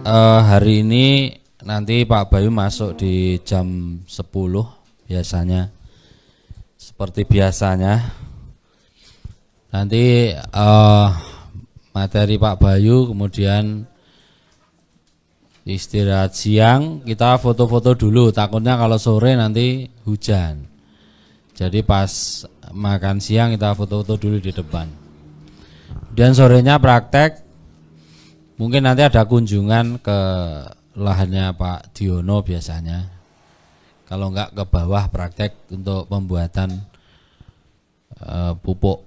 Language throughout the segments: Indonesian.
Hari ini nanti Pak Bayu masuk di jam 10 biasanya. Seperti biasanya. Nanti materi Pak Bayu, kemudian istirahat siang, kita foto-foto dulu, takutnya kalau sore nanti hujan. Jadi pas makan siang kita foto-foto dulu di depan. Dan sorenya praktek. Mungkin nanti ada kunjungan ke lahannya Pak Diono biasanya. Kalau enggak ke bawah praktek untuk pembuatan pupuk.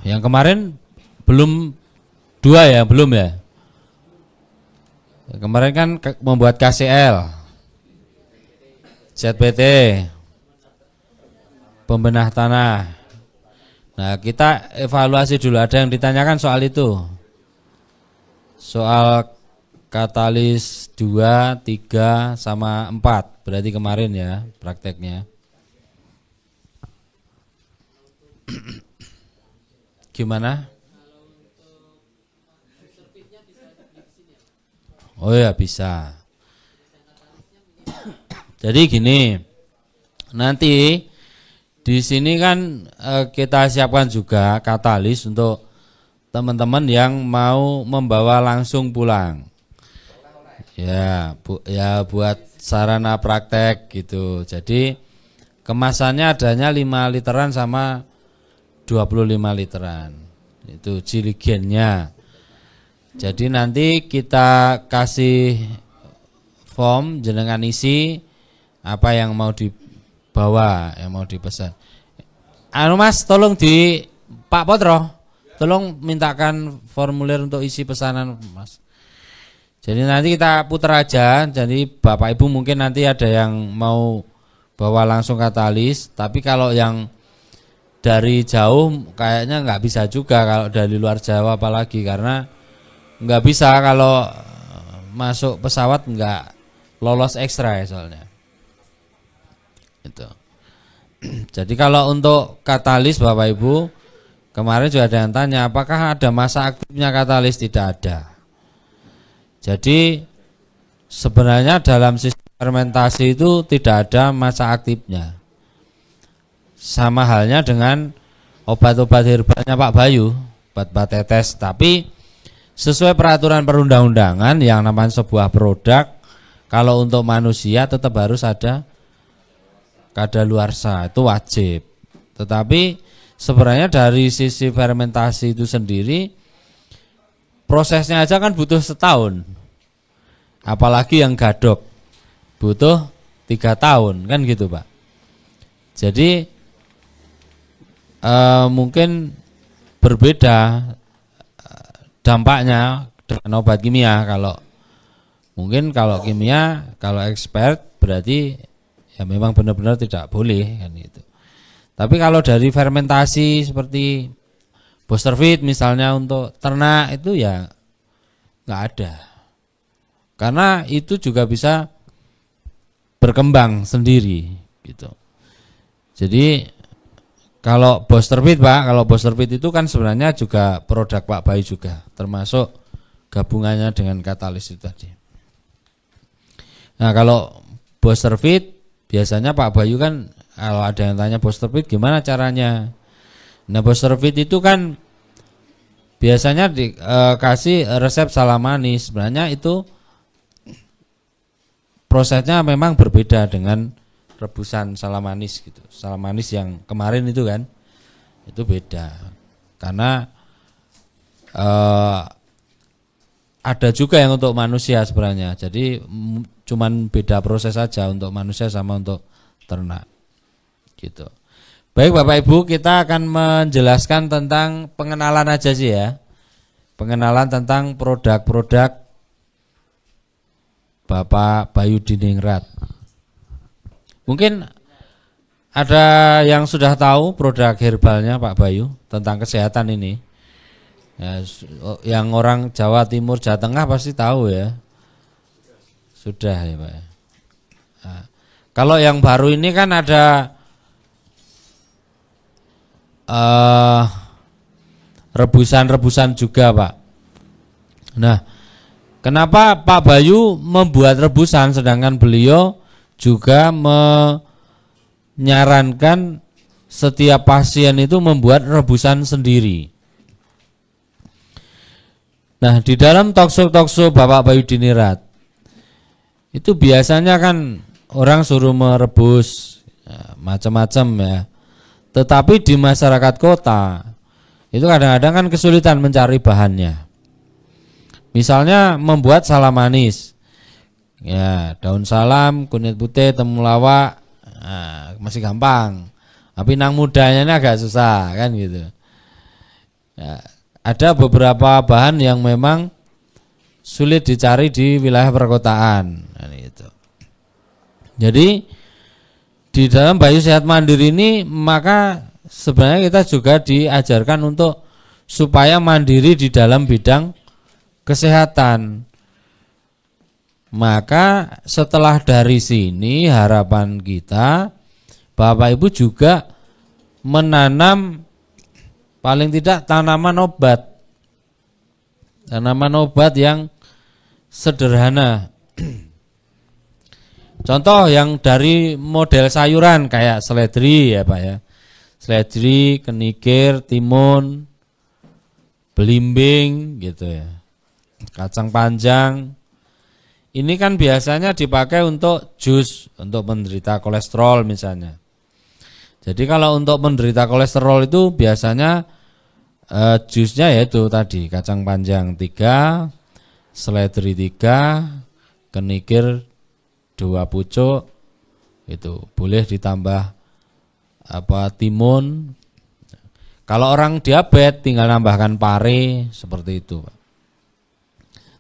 Yang kemarin belum 2 ya, belum ya? Kemarin kan membuat KCL, ZPT, pembenah tanah. Nah, kita evaluasi dulu. Ada yang ditanyakan soal itu? Soal katalis 2, 3, sama 4. Berarti kemarin ya prakteknya. Gimana? Oh ya bisa. Jadi gini, nanti di sini kan kita siapkan juga katalis untuk teman-teman yang mau membawa langsung pulang. Ya, buat sarana praktek gitu. Jadi kemasannya adanya 5 literan sama 25 literan. Itu jiligennya. Jadi nanti kita kasih form, jenengan isi apa yang mau dibawa, yang mau dipesan. Mas, tolong di Pak Potro, tolong mintakan formulir untuk isi pesanan, Mas. Jadi nanti kita putar aja. Jadi Bapak Ibu mungkin nanti ada yang mau bawa langsung katalis, tapi kalau yang dari jauh kayaknya nggak bisa juga, kalau dari luar Jawa apalagi, karena nggak bisa kalau masuk pesawat nggak lolos ekstra ya soalnya. Itu. Jadi kalau untuk katalis Bapak Ibu, kemarin juga ada yang tanya apakah ada masa aktifnya katalis. Tidak ada. Jadi sebenarnya dalam sistem fermentasi itu tidak ada masa aktifnya. Sama halnya dengan obat-obat herbalnya Pak Bayu, obat-obat tetes, tapi sesuai peraturan perundang-undangan yang namanya sebuah produk, kalau untuk manusia tetap harus ada kadaluarsa, itu wajib. Tetapi sebenarnya dari sisi fermentasi itu sendiri, prosesnya aja kan butuh setahun. Apalagi yang gadok butuh 3 tahun kan gitu Pak. Jadi mungkin berbeda dampaknya dengan obat kimia. Kalau mungkin kalau kimia, kalau expert berarti ya memang benar-benar tidak boleh kan itu. Tapi kalau dari fermentasi seperti booster feed misalnya untuk ternak itu ya nggak ada. Karena itu juga bisa berkembang sendiri gitu. Jadi kalau booster feed Pak, kalau booster feed itu kan sebenarnya juga produk Pak Bayu juga, termasuk gabungannya dengan katalis itu tadi. Nah kalau booster feed biasanya Pak Bayu kan, kalau ada yang tanya booster feed gimana caranya. Nah booster feed itu kan biasanya dikasih resep salamanis. Sebenarnya itu prosesnya memang berbeda dengan rebusan salamanis gitu. Salamanis yang kemarin itu kan itu beda. Karena ada juga yang untuk manusia sebenarnya. Jadi cuman beda proses saja untuk manusia sama untuk ternak. Gitu. Baik Bapak Ibu, kita akan menjelaskan tentang pengenalan aja sih ya. Pengenalan tentang produk-produk Bapak Bayu Diningrat. Mungkin ada yang sudah tahu produk herbalnya Pak Bayu tentang kesehatan ini. Ya, yang orang Jawa Timur, Jawa Tengah pasti tahu ya. Sudah ya Pak. Nah, kalau yang baru ini kan ada rebusan-rebusan juga Pak. Nah Kenapa Pak Bayu membuat rebusan sedangkan beliau juga menyarankan setiap pasien itu membuat rebusan sendiri. Nah, di dalam talkshow Bapak Bayu Dinirat itu biasanya kan orang suruh merebus ya, macam-macam ya. Tetapi di masyarakat kota itu kadang-kadang kan kesulitan mencari bahannya. Misalnya membuat salam manis, ya daun salam, kunyit putih, temulawak, nah, masih gampang. Tapi nang mudanya ini agak susah kan gitu. Ya, ada beberapa bahan yang memang sulit dicari di wilayah perkotaan. Nah, gitu. Jadi di dalam Bayu Sehat Mandiri ini maka sebenarnya kita juga diajarkan untuk supaya mandiri di dalam bidang kesehatan. Maka setelah dari sini harapan kita Bapak Ibu juga menanam paling tidak tanaman obat. Tanaman obat yang sederhana. Contoh yang dari model sayuran kayak seledri ya Pak ya. Seledri, kenikir, timun, belimbing gitu ya. Kacang panjang. Ini kan biasanya dipakai untuk jus, untuk penderita kolesterol misalnya. Jadi kalau untuk penderita kolesterol itu biasanya jusnya yaitu tadi kacang panjang 3, seledri 3, kenikir 2 pucuk, itu boleh ditambah timun. Kalau orang diabetes tinggal nambahkan pare seperti itu, Pak.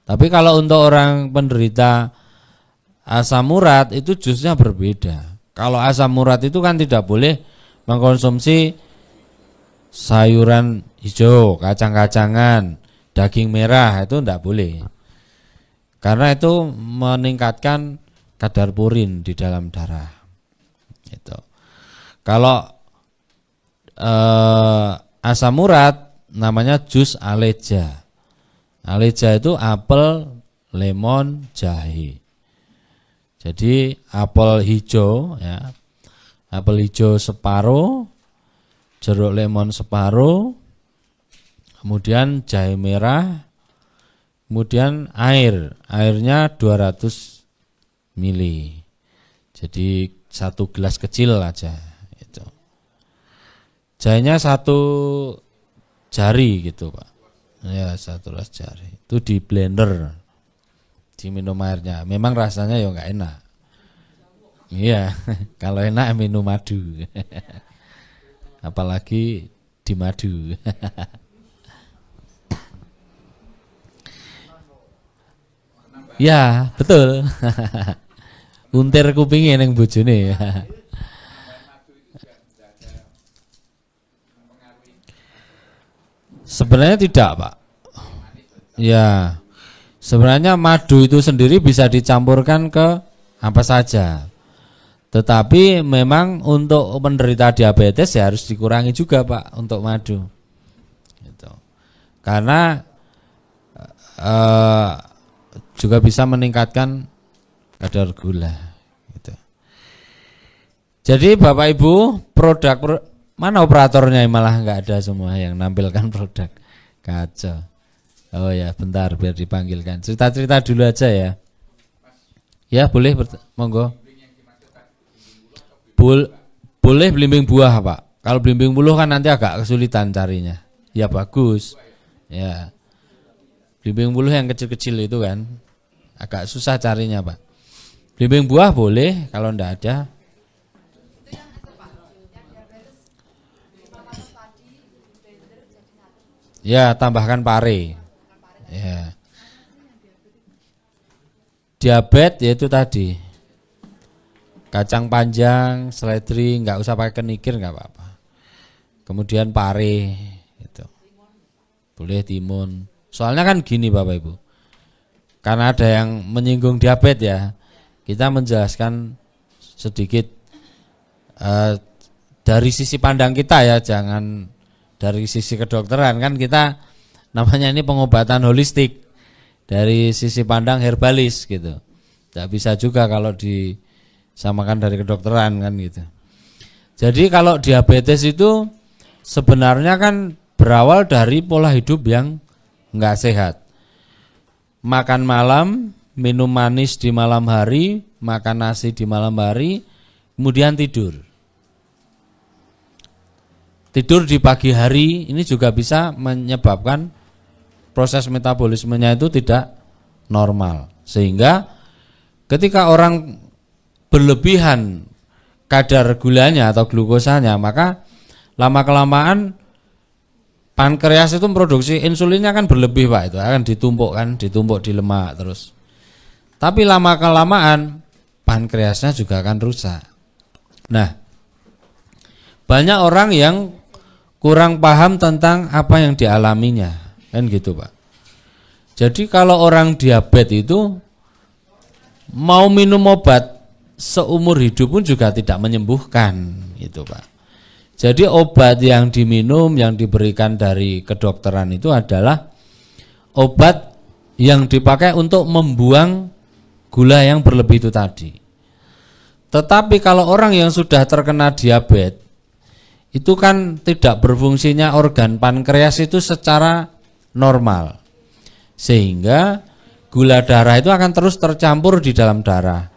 Tapi kalau untuk orang penderita asam urat itu jusnya berbeda. Kalau asam urat itu kan tidak boleh mengkonsumsi sayuran hijau, kacang-kacangan, daging merah, itu tidak boleh. Karena itu meningkatkan kadar purin di dalam darah. Itu. Kalau asam urat namanya jus aleja. Aleja itu apel, lemon, jahe. Jadi apel hijau ya. Apel hijau separuh, jeruk lemon separuh, kemudian jahe merah, kemudian airnya 200 mili. Jadi 1 gelas kecil aja itu. Jahenya 1 jari gitu, Pak. Ya 1 gelas jari. Itu di blender. Diminum airnya. Memang rasanya ya enggak enak. Iya, kalau enak minum madu. Apalagi di madu. Ya, betul. Untir kupingnya ning bojone. Sebenarnya tidak, Pak. Ya. Sebenarnya madu itu sendiri bisa dicampurkan ke apa saja. Tetapi memang untuk penderita diabetes ya harus dikurangi juga, Pak, untuk madu. Gitu. Karena juga bisa meningkatkan kadar gula gitu. Jadi Bapak Ibu, produk mana operatornya malah nggak ada semua yang nampilkan produk. Kacau. Oh ya, bentar biar dipanggilkan. Cerita-cerita dulu aja ya. Ya, boleh monggo. Boleh belimbing buah, Pak. Kalau belimbing buluh kan nanti agak kesulitan carinya. Ya bagus. Ya. Belimbing buluh yang kecil-kecil itu kan agak susah carinya, Pak. Belimbing buah boleh, kalau enggak ada. Ya, tambahkan pare. Ya. Diabetes yaitu tadi. Kacang panjang, seledri, enggak usah pakai kenikir enggak apa-apa. Kemudian pare itu. Boleh timun. Soalnya kan gini Bapak Ibu. Karena ada yang menyinggung diabetes ya. Kita menjelaskan sedikit dari sisi pandang kita ya, jangan dari sisi kedokteran. Kan kita namanya ini pengobatan holistik. dari sisi pandang herbalis gitu. Tidak bisa juga kalau disamakan dari kedokteran kan gitu. Jadi kalau diabetes itu sebenarnya kan berawal dari pola hidup yang enggak sehat. Makan malam, minum manis di malam hari, makan nasi di malam hari, kemudian tidur. Tidur di pagi hari ini juga bisa menyebabkan proses metabolismenya itu tidak normal. Sehingga ketika orang berlebihan kadar gulanya atau glukosanya, maka lama-kelamaan pankreas itu memproduksi insulinnya kan berlebih Pak, itu akan ditumpuk di lemak terus. Tapi lama-kelamaan pankreasnya juga akan rusak. Nah, banyak orang yang kurang paham tentang apa yang dialaminya, kan gitu Pak. Jadi kalau orang diabetes itu mau minum obat seumur hidup pun juga tidak menyembuhkan, gitu Pak. Jadi obat yang diminum, yang diberikan dari kedokteran itu adalah obat yang dipakai untuk membuang gula yang berlebih itu tadi. Tetapi kalau orang yang sudah terkena diabetes, itu kan tidak berfungsinya organ pankreas itu secara normal. Sehingga gula darah itu akan terus tercampur di dalam darah.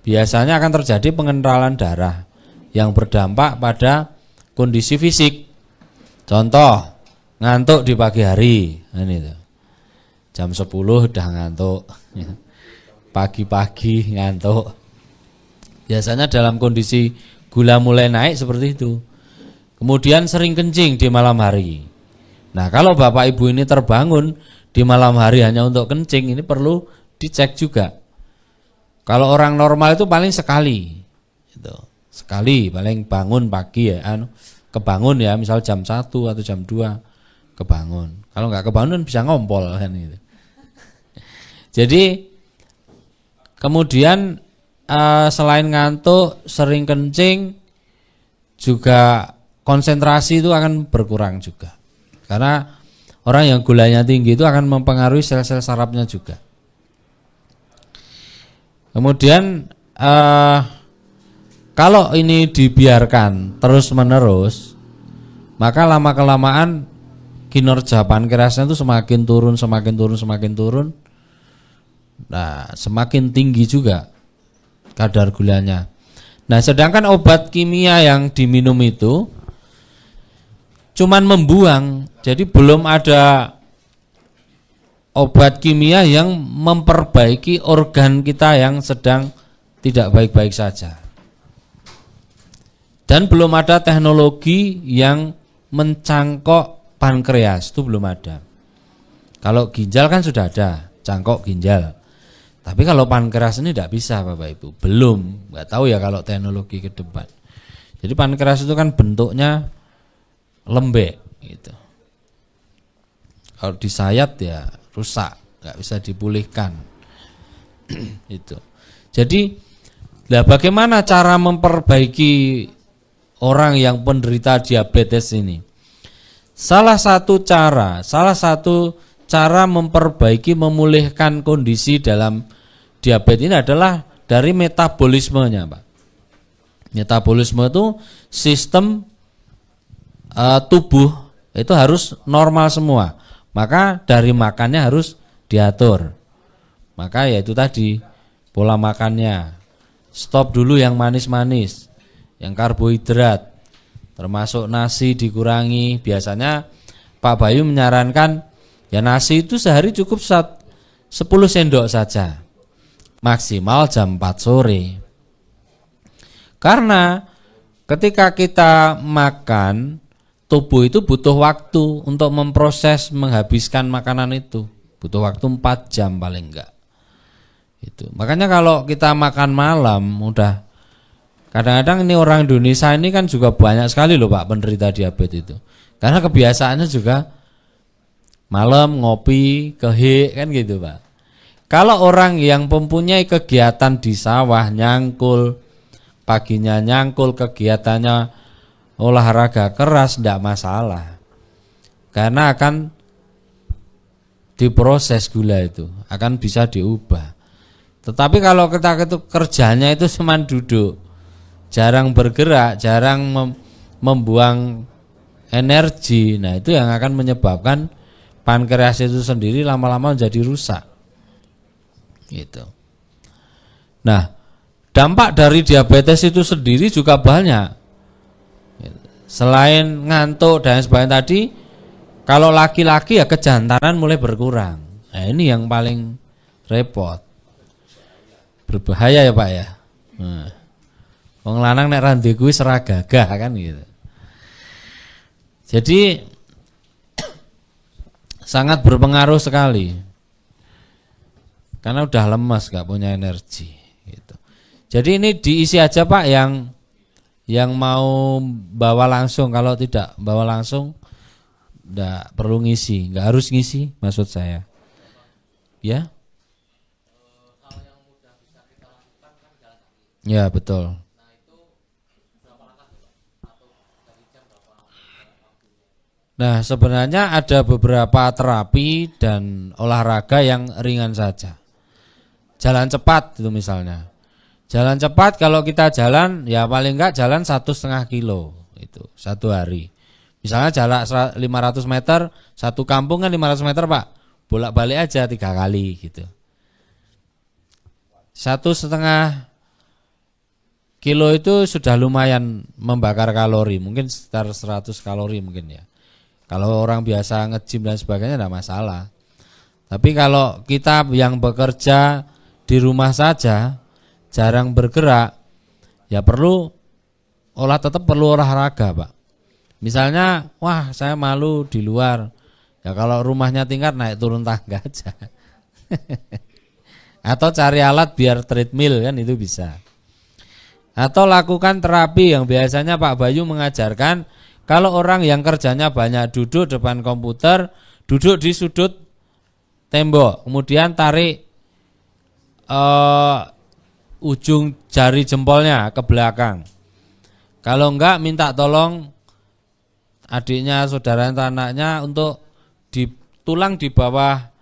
Biasanya akan terjadi pengentalan darah yang berdampak pada kondisi fisik. Contoh, ngantuk di pagi hari. Ini tuh. Jam 10 udah ngantuk. Pagi-pagi ngantuk. Biasanya dalam kondisi gula mulai naik seperti itu. Kemudian sering kencing di malam hari. Nah, kalau Bapak Ibu ini terbangun di malam hari hanya untuk kencing, ini perlu dicek juga. Kalau orang normal itu paling sekali. Gitu. Sekali paling bangun pagi ya, kebangun ya, misal jam 1 atau jam 2 kebangun. Kalau nggak kebangun bisa ngompol kan gitu. Jadi kemudian selain ngantuk, sering kencing, juga konsentrasi itu akan berkurang juga. Karena orang yang gulanya tinggi itu akan mempengaruhi sel-sel sarafnya juga. Kemudian kalau ini dibiarkan terus-menerus, maka lama-kelamaan kinerja pankreasnya itu semakin turun. Nah, semakin tinggi juga kadar gulanya. Nah, sedangkan obat kimia yang diminum itu cuman membuang. Jadi belum ada obat kimia yang memperbaiki organ kita yang sedang tidak baik-baik saja. Dan belum ada teknologi yang mencangkok pankreas, itu belum ada. Kalau ginjal kan sudah ada, cangkok ginjal. Tapi kalau pankreas ini tidak bisa Bapak Ibu, belum. Nggak tahu ya kalau teknologi ke depan. Jadi pankreas itu kan bentuknya lembek gitu. Kalau disayat ya rusak, nggak bisa dipulihkan. Itu. Jadi, bagaimana cara memperbaiki orang yang penderita diabetes ini? Salah satu cara memperbaiki, memulihkan kondisi dalam diabetes ini adalah dari metabolismenya, Pak. Metabolisme itu sistem tubuh itu harus normal semua. Maka dari makannya harus diatur. Maka yaitu tadi pola makannya. Stop dulu yang manis-manis, yang karbohidrat, termasuk nasi dikurangi. Biasanya Pak Bayu menyarankan ya nasi itu sehari cukup 10 sendok saja, maksimal jam 4 sore. Karena ketika kita makan, tubuh itu butuh waktu untuk memproses, menghabiskan makanan itu. Butuh waktu 4 jam paling enggak. Itu. Makanya kalau kita makan malam, udah kadang-kadang ini orang Indonesia ini kan juga banyak sekali loh Pak penderita diabetes itu. Karena kebiasaannya juga malam ngopi, kehik kan gitu Pak. Kalau orang yang mempunyai kegiatan di sawah, nyangkul, paginya nyangkul, kegiatannya olahraga keras, tidak masalah. Karena akan diproses gula itu akan bisa diubah. Tetapi kalau kita itu kerjanya itu cuma duduk, jarang bergerak, jarang membuang energi, nah itu yang akan menyebabkan pankreas itu sendiri lama-lama menjadi rusak. Gitu. Nah, dampak dari diabetes itu sendiri juga banyak. Selain ngantuk dan sebagainya tadi, kalau laki-laki ya kejantanan mulai berkurang. Nah, ini yang paling repot. Berbahaya ya Pak ya. Nah, wong lanang nek randi kuwi seragagah kan gitu. Jadi sangat berpengaruh sekali. Karena udah lemas, gak punya energi gitu. Jadi ini diisi aja Pak yang mau bawa langsung. Kalau tidak bawa langsung enggak perlu ngisi, enggak harus ngisi maksud saya. Ya? Ya, betul. Nah, sebenarnya ada beberapa terapi dan olahraga yang ringan saja. Jalan cepat itu misalnya. Jalan cepat kalau kita jalan ya paling enggak jalan 1,5 kilo itu satu hari. Misalnya jarak 500 meter, satu kampung kan 500 meter Pak, bolak-balik aja 3 kali gitu. 1,5 kilo itu sudah lumayan membakar kalori, mungkin sekitar 100 kalori mungkin ya. Kalau orang biasa nge-gym dan sebagainya tidak masalah. Tapi kalau kita yang bekerja di rumah saja, jarang bergerak, ya tetap perlu olahraga Pak. Misalnya, wah saya malu di luar, ya kalau rumahnya tingkat naik turun tangga aja. Atau cari alat biar treadmill kan itu bisa. Atau lakukan terapi yang biasanya Pak Bayu mengajarkan, kalau orang yang kerjanya banyak duduk depan komputer, duduk di sudut tembok, kemudian tarik ujung jari jempolnya ke belakang. Kalau enggak minta tolong adiknya, saudara atau anaknya untuk tulang di bawah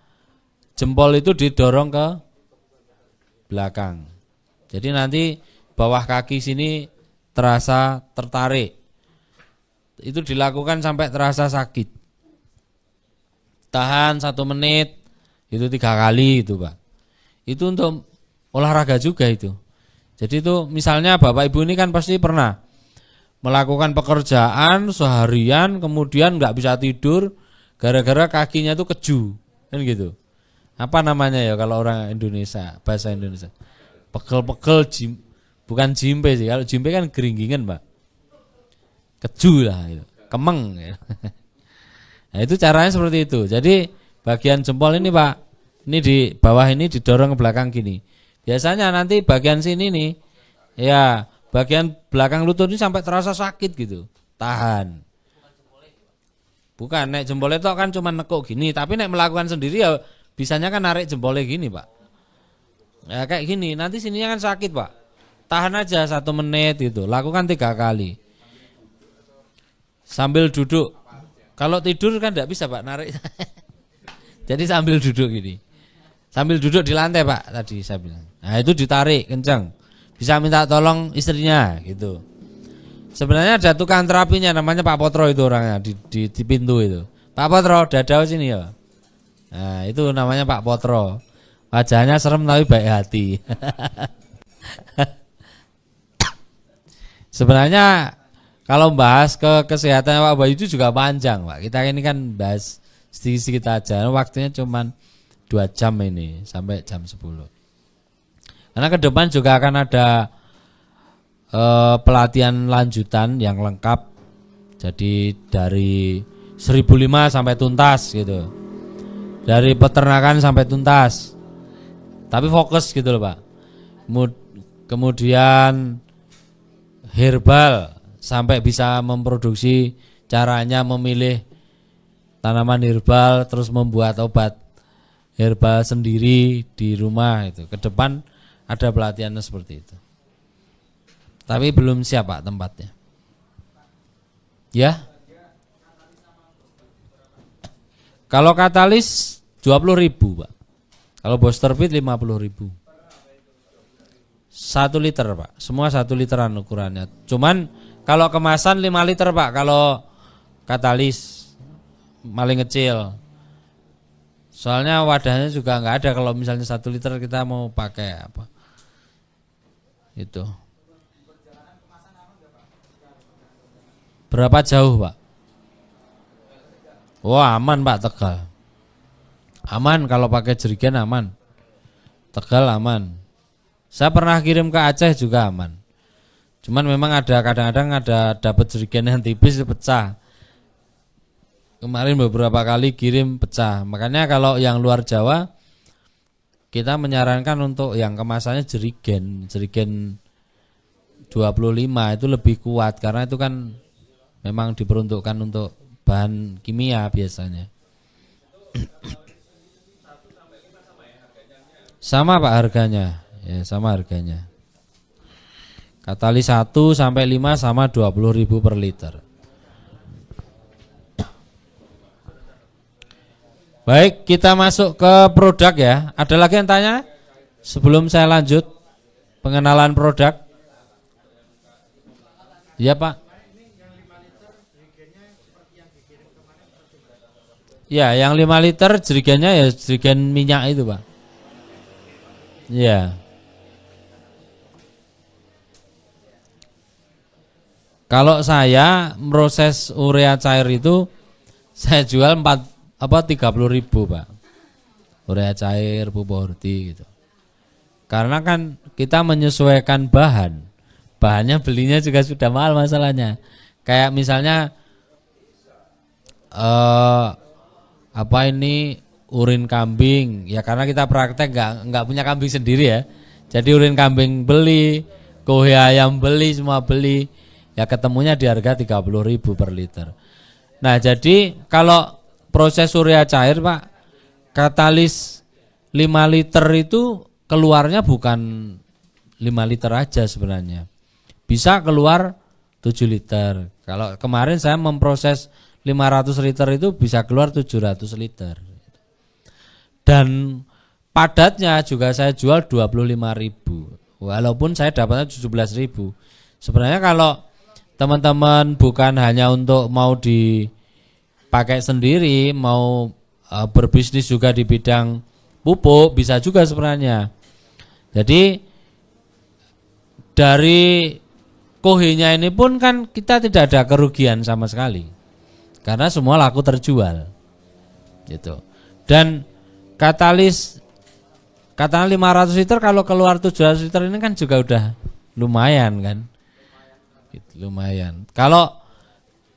jempol itu didorong ke belakang. Jadi nanti bawah kaki sini terasa tertarik. Itu dilakukan sampai terasa sakit. Tahan 1 menit, itu 3 kali itu Pak. Itu untuk olahraga juga itu. Jadi itu misalnya Bapak Ibu ini kan pasti pernah melakukan pekerjaan seharian kemudian nggak bisa tidur gara-gara kakinya itu keju kan gitu. Apa namanya ya kalau orang Indonesia, bahasa Indonesia? Pegel-pegel, bukan jimpe sih. Kalau jimpe kan geringgingan Pak. Keju lah gitu. Kemeng ya. Nah itu caranya seperti itu. Jadi bagian jempol ini Pak, ini di bawah ini didorong ke belakang gini. Biasanya nanti bagian sini nih, ya bagian belakang lutut ini sampai terasa sakit gitu. Tahan. Bukan, nek jempolnya itu kan cuma nekuk gini, tapi nek melakukan sendiri ya bisanya kan narik jempolnya gini Pak. Ya kayak gini, nanti sininya kan sakit Pak. Tahan aja 1 menit gitu, lakukan 3 kali. Sambil duduk. Kalau tidur kan tidak bisa Pak narik. Jadi sambil duduk gini. Sambil duduk di lantai Pak tadi saya bilang. Nah itu ditarik kencang. Bisa minta tolong istrinya gitu. Sebenarnya ada tukang terapinya namanya Pak Potro itu orangnya di pintu itu. Pak Potro dadau sini ya. Nah itu namanya Pak Potro. Wajahnya serem tapi baik hati. Sebenarnya kalau bahas ke kesehatan Pak Bayu itu juga panjang Pak. Kita ini kan bahas sedikit-sedikit aja. Waktunya cuman 2 jam ini sampai jam 10. Karena ke depan juga akan ada pelatihan lanjutan yang lengkap. Jadi dari 1005 sampai tuntas gitu. Dari peternakan sampai tuntas. Tapi fokus gitu loh Pak. Kemudian herbal sampai bisa memproduksi, caranya memilih tanaman herbal terus membuat obat herbal sendiri di rumah itu. Ke depan ada pelatihannya seperti itu. Tapi belum siap Pak tempatnya. Ya. Kalau katalis 20.000 Pak. Kalau booster feed 50.000. 1 liter Pak. Semua 1 literan ukurannya. Cuman kalau kemasan 5 liter Pak. Kalau katalis paling kecil. Soalnya wadahnya juga nggak ada kalau misalnya 1 liter kita mau pakai apa. Itu. Berapa jauh Pak? Wah aman Pak Tegal. Aman kalau pakai jerigen aman. Tegal aman. Saya pernah kirim ke Aceh juga aman. Cuman memang ada kadang-kadang ada dapat jerigen yang tipis pecah. Kemarin beberapa kali kirim pecah. Makanya kalau yang luar Jawa kita menyarankan untuk yang kemasannya jerigen 25 itu lebih kuat karena itu kan memang diperuntukkan untuk bahan kimia biasanya. Sama Pak harganya. Ya, sama harganya. Katalis 1 sampai 5 sama 20.000 per liter. Baik, kita masuk ke produk ya. Ada lagi yang tanya? Sebelum saya lanjut pengenalan produk. Ya Pak. Ya, yang 5 liter jerigennya ya jerigen minyak itu Pak. Ya. Kalau saya proses urea cair itu saya jual 30.000 Pak. Urea cair, pupuk horti gitu. Karena kan kita menyesuaikan bahan. Bahannya belinya juga sudah mahal masalahnya. Kayak misalnya urin kambing. Ya karena kita praktek enggak punya kambing sendiri ya. Jadi urin kambing beli, kohe ayam beli, semua beli. Ya ketemunya di harga 30.000 per liter. Nah, jadi kalau proses urea cair Pak, katalis 5 liter itu keluarnya bukan 5 liter aja sebenarnya. Bisa keluar 7 liter. Kalau kemarin saya memproses 500 liter itu bisa keluar 700 liter. Dan padatnya juga saya jual 25.000. Walaupun saya dapatnya 17.000. Sebenarnya kalau teman-teman bukan hanya untuk mau dipakai sendiri, mau berbisnis juga di bidang pupuk, bisa juga sebenarnya. Jadi dari kohenya ini pun kan kita tidak ada kerugian sama sekali. Karena semua laku terjual. Gitu. Dan katalis 500 liter kalau keluar 700 liter ini kan juga udah lumayan kan. Lumayan. Kalau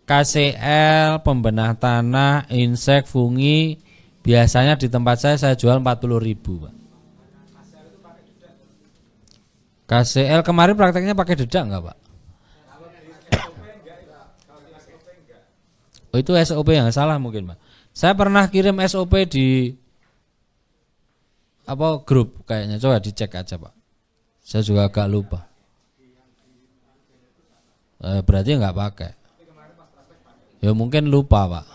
KCL, pembenah tanah, insek, fungi, biasanya di tempat saya jual 40.000 Pak. KCL kemarin prakteknya pakai dedak enggak Pak? Oh itu SOP yang salah mungkin Pak. Saya pernah kirim SOP di grup kayaknya, coba dicek aja Pak. Saya juga agak lupa. Berarti enggak pakai. Ya mungkin lupa Pak.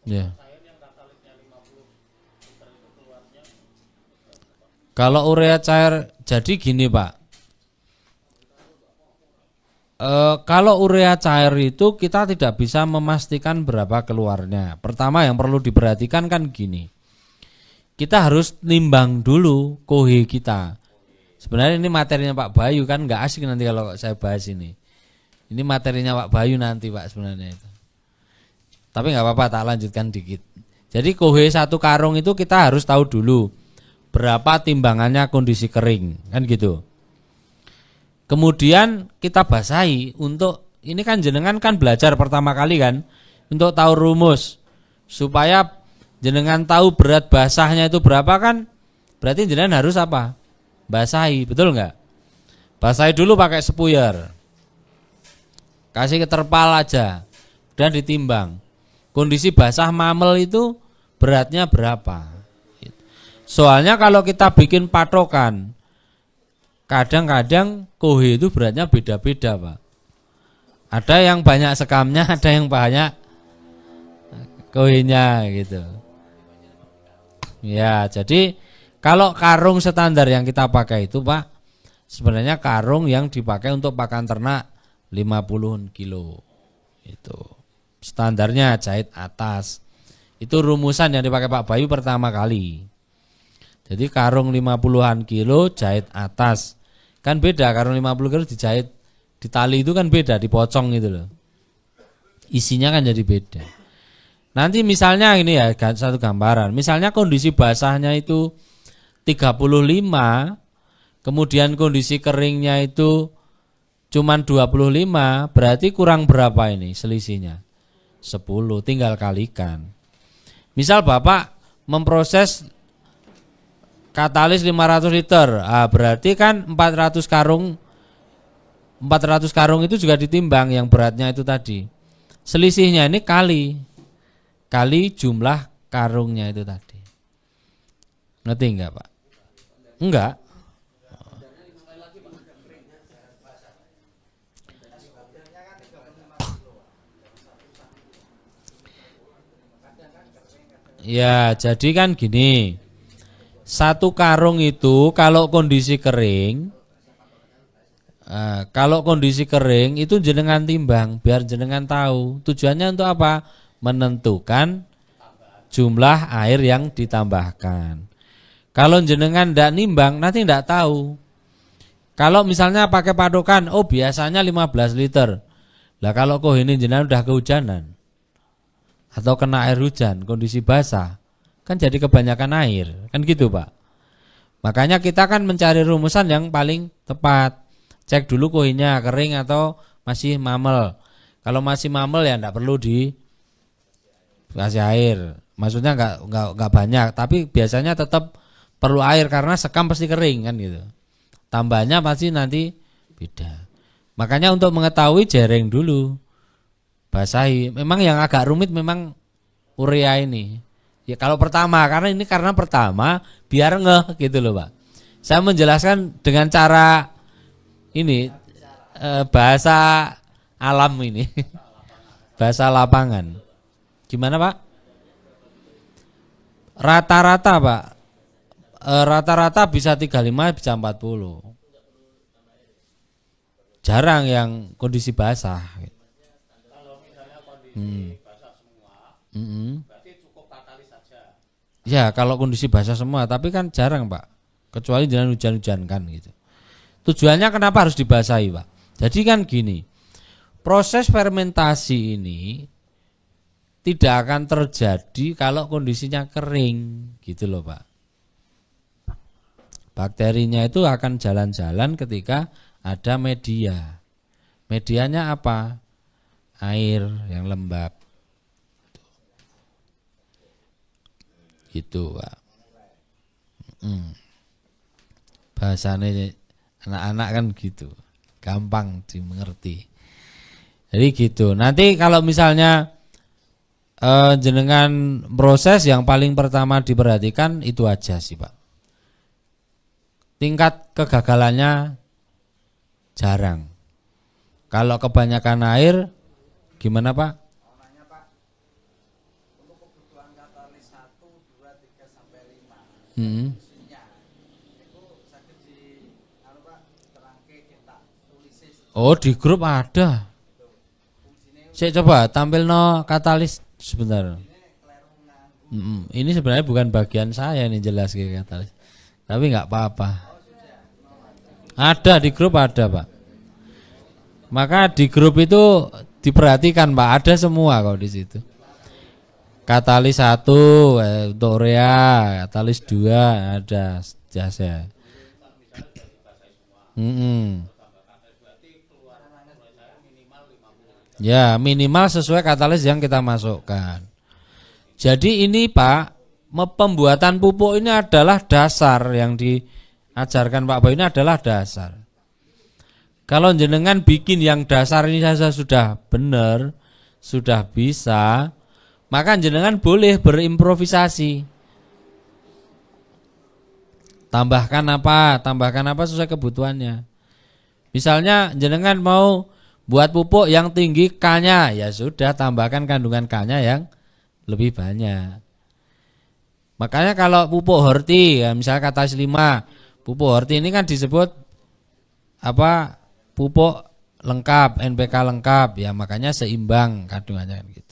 Ya. Kalau urea cair jadi gini Pak. Kalau urea cair itu kita tidak bisa memastikan berapa keluarnya. Pertama yang perlu diperhatikan kan gini. Kita harus nimbang dulu kohe kita. Sebenarnya ini materinya Pak Bayu kan nggak asik nanti kalau saya bahas ini. Ini materinya Pak Bayu nanti Pak sebenarnya itu. Tapi nggak apa-apa tak lanjutkan dikit. Jadi kohe 1 karung itu kita harus tahu dulu berapa timbangannya kondisi kering kan gitu. Kemudian kita basahi untuk ini kan jenengan kan belajar pertama kali kan untuk tahu rumus supaya jenengan tahu berat basahnya itu berapa kan berarti jenengan harus apa? Basahi, betul enggak? Basahi dulu pakai spuyer. Kasih ke terpal aja dan ditimbang. Kondisi basah mamel itu beratnya berapa? Soalnya kalau kita bikin patokan kadang-kadang kohe itu beratnya beda-beda Pak. Ada yang banyak sekamnya, ada yang banyak koinnya gitu. Ya, jadi kalau karung standar yang kita pakai itu Pak, sebenarnya karung yang dipakai untuk pakan ternak 50 kilo. Itu standarnya jahit atas. Itu rumusan yang dipakai Pak Bayu pertama kali. Jadi karung 50-an kilo jahit atas. Kan beda, karung 50 kilo dijahit di tali itu kan beda, dipocong gitu loh. Isinya kan jadi beda. Nanti misalnya ini ya satu gambaran. Misalnya kondisi basahnya itu 35, kemudian kondisi keringnya itu cuman 25, berarti kurang berapa ini selisihnya? 10, tinggal kalikan. Misal Bapak memproses katalis 500 liter, berarti kan 400 karung itu juga ditimbang yang beratnya itu tadi. Selisihnya ini kali jumlah karungnya itu tadi. Ngerti enggak Pak? Enggak. Ya, jadi kan gini. Satu karung itu kalau kondisi kering itu jenengan timbang biar jenengan tahu. Tujuannya untuk apa? Menentukan jumlah air yang ditambahkan. Kalau jenengan ndak nimbang nanti ndak tahu. Kalau misalnya pakai patokan, oh biasanya 15 liter. Lah kalau kok ini jenengan udah kehujanan atau kena air hujan, kondisi basah, kan jadi kebanyakan air, kan gitu Pak. Makanya kita kan mencari rumusan yang paling tepat. Cek dulu koinnya kering atau masih mamel. Kalau masih mamel ya enggak perlu dikasih air. Maksudnya enggak banyak, tapi biasanya tetap perlu air karena sekam pasti kering kan gitu. Tambahnya pasti nanti beda. Makanya untuk mengetahui jereng dulu. Basahi. Memang yang agak rumit memang urea ini. Ya kalau pertama karena pertama biar ngeh gitu loh Pak. Saya menjelaskan dengan cara ini bahasa alam ini. Bahasa lapangan. Gimana Pak? Rata-rata Pak. Rata-rata bisa 35 bisa 40. Jarang yang kondisi basah. Berarti cukup katalis saja. Ya kalau kondisi basah semua, tapi kan jarang Pak. Kecuali dengan hujan-hujan kan gitu. Tujuannya kenapa harus dibasahi Pak? Jadi kan gini, proses fermentasi ini tidak akan terjadi kalau kondisinya kering gitu loh Pak. Bakterinya itu akan jalan-jalan ketika ada media. Medianya apa? Air yang lembab. Gitu Pak. Bahasanya anak-anak kan gitu, gampang dimengerti. Jadi gitu. Nanti kalau misalnya jenengan proses yang paling pertama diperhatikan itu aja sih Pak. Tingkat kegagalannya jarang. Kalau kebanyakan air gimana Pak? Untuk kebutuhan katalis 1, 2, 3 sampai 5. Oh di grup ada. Saya coba tampil no katalis sebentar. Ini sebenarnya bukan bagian saya nih jelas kayak katalis. Tapi nggak apa-apa. Ada di grup ada Pak. Maka di grup itu diperhatikan Pak, ada semua kok di situ. Katalis 1 untuk urea, katalis 2 ada jasa. Ya minimal sesuai katalis yang kita masukkan. Jadi ini Pak, pembuatan pupuk ini adalah dasar yang diajarkan Pak Bayu, ini adalah dasar. Kalau jenengan bikin yang dasar ini saja sudah benar, sudah bisa, maka jenengan boleh berimprovisasi. Tambahkan apa sesuai kebutuhannya. Misalnya jenengan mau buat pupuk yang tinggi K-nya, ya sudah tambahkan kandungan K-nya yang lebih banyak. Makanya kalau pupuk horti ya misalnya katalis 5, pupuk horti ini kan disebut apa? Pupuk lengkap, NPK lengkap ya, makanya seimbang kandungannya gitu.